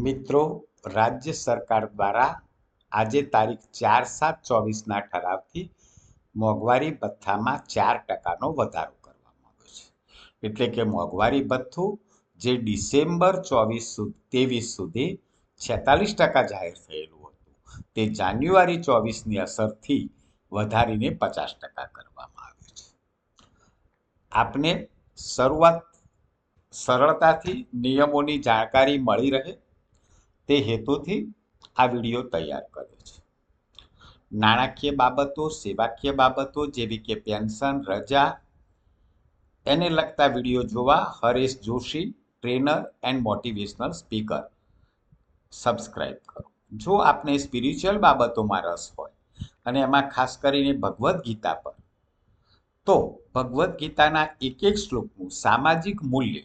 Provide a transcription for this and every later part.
મિત્રો, રાજ્ય સરકાર દ્વારા આજે તારીખ 4/7/24ના ઠરાવથી મોંઘવારી ભથ્થામાં 4%નો વધારો કરવામાં આવ્યો છે. એટલે કે મોંઘવારી ભથ્થું જે ડિસેમ્બર 23 સુધી 46% જાહેર થયેલું હતું, તે જાન્યુઆરી 24ની અસરથી વધારીને 50% કરવામાં આવ્યું છે. આપને શરૂઆત સરળતાથી નિયમોની જાણકારી મળી રહે તે હેતુથી આ વિડીયો તૈયાર કર્યો છે. નાણાકીય બાબતો, સેવાકીય બાબતો જેવી કે પેન્શન, રજા એને લગતા વિડીયો જોવા Haresh Joshi, trainer and motivational speaker subscribe કરો. જો આપને સ્પિરિચ્યુઅલ બાબતોમાં રસ હોય અને એમાં ખાસ કરીને ભગવદ્ ગીતા પર, તો ભગવદ્ ગીતાના એક એક શ્લોકનું સામાજિક મૂલ્ય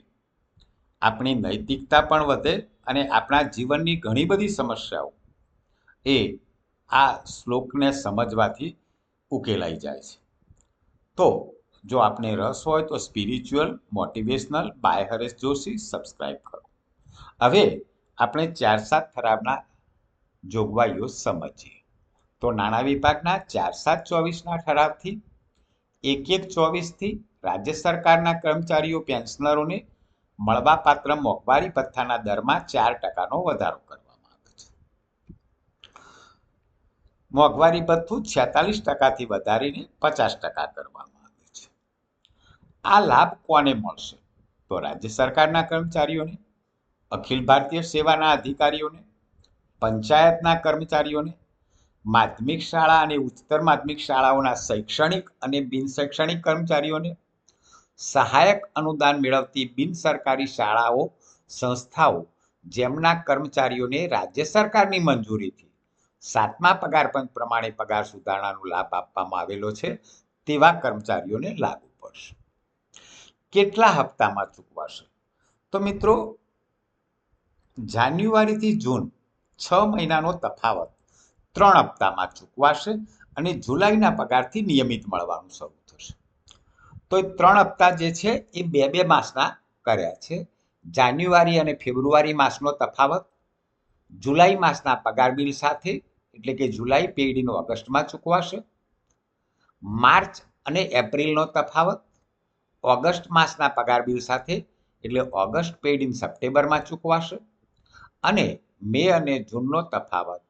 આપણી નૈતિકતા પણ વધે અને આપણા જીવનની ઘણી બધી સમસ્યાઓ એ આ શ્લોકને સમજવાથી ઉકેલાઈ જાય છે. તો જો આપને રસ હોય તો spiritual motivational by Haresh Joshi subscribe કરો. હવે આપણે 4/7 ઠરાવના જોગવાઈઓ સમજીએ. તો નાણાં વિભાગના 4/7/24ના ઠરાવથી 1/1/24થી રાજ્ય સરકારના કર્મચારીઓ પેન્શનરોને મળવાપાત્ર મોંઘવારી ભથ્થાના દરમાં 4%નો વધારો કરવામાં આવ્યો છે. મોંઘવારી ભથ્થું 46%થી વધારીને 50% કરવામાં આવ્યું છે. આ લાભ કોને મળશે? તો રાજ્ય સરકારના કર્મચારીઓને, અખિલ ભારતીય સેવાના અધિકારીઓને, પંચાયતના કર્મચારીઓને, માધ્યમિક શાળા અને ઉચ્ચતર માધ્યમિક શાળાઓના શૈક્ષણિક અને બિનશૈક્ષણિક કર્મચારીઓને, સહાયક અનુદાન મેળવતી બિનસરકારી શાળાઓ, સંસ્થાઓ જેમના કર્મચારીઓને રાજ્ય સરકારની મંજૂરીથી 7મા પગાર પંચ પ્રમાણે પગાર સુધારણાનો લાભ આપવામાં આવેલો છે, તેવા કર્મચારીઓને લાગુ પડશે. કેટલા હપ્તામાં ચૂકવાશે? તો મિત્રો, જાન્યુઆરીથી જૂન 6 મહિનાનો તફાવત 3 હપ્તામાં ચૂકવાશે અને જુલાઈના પગારથી નિયમિત મળવાનું શરૂ થશે. તો એ 3 હપ્તા જે છે એ 2 માસના કર્યા છે. જાન્યુઆરી અને ફેબ્રુઆરી માસનો તફાવત જુલાઈ માસના પગાર બિલ સાથે, એટલે કે જુલાઈ પેઇડ ઇન ઓગસ્ટમાં ચૂકવાશે. માર્ચ અને એપ્રિલનો તફાવત ઓગસ્ટ માસના પગાર બિલ સાથે, એટલે ઓગસ્ટ પેઇડ ઇન સપ્ટેમ્બરમાં ચૂકવાશે. અને મે અને જૂનનો તફાવત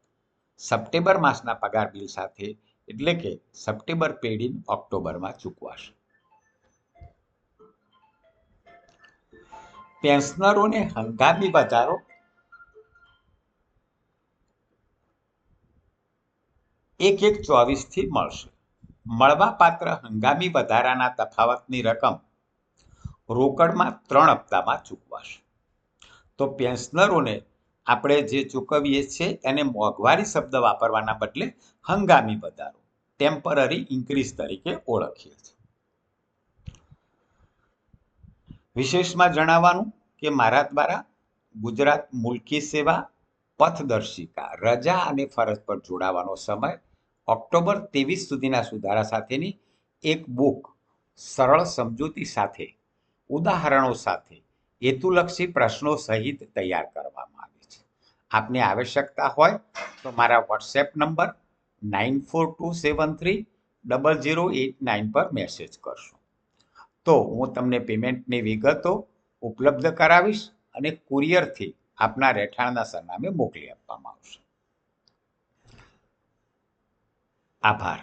સપ્ટેમ્બર માસના પગાર બિલ સાથે, એટલે કે સપ્ટેમ્બર પેઇડ ઇન ઓક્ટોબરમાં ચૂકવાશે. પેન્શનરોને હંગામી વધારો 1/1/24થી મળશે. મળવાપાત્ર હંગામી વધારાના તફાવતની રકમ રોકડમાં 3 હપ્તામાં ચૂકવાશે. તો પેન્શનરોને આપણે જે ચૂકવીએ છીએ એને મોંઘવારી શબ્દ વાપરવાના બદલે હંગામી વધારો, ટેમ્પરરી ઇન્ક્રીઝ તરીકે ઓળખીએ છીએ. વિશેષમાં જણાવવાનું કે મારા દ્વારા ગુજરાત મુલ્કી સેવા પથદર્શિકા, રજા અને ફરજ પર જોડાવાનો સમય ઓક્ટોબર 23 સુધીના સુધારા સાથેની એક બુક સરળ સમજૂતી સાથે, ઉદાહરણો સાથે, હેતુલક્ષી પ્રશ્નો સહિત તૈયાર કરવામાં આવી છે. આપને આવશ્યકતા હોય તો મારા વોટ્સએપ નંબર 9427300899 પર મેસેજ કરશો. તો હું તમને પેમેન્ટની વિગતો ઉપલબ્ધ કરાવીશ અને કુરિયરથી આપના રહેઠાણના સરનામે મોકલી આપવામાં આવશે. આભાર.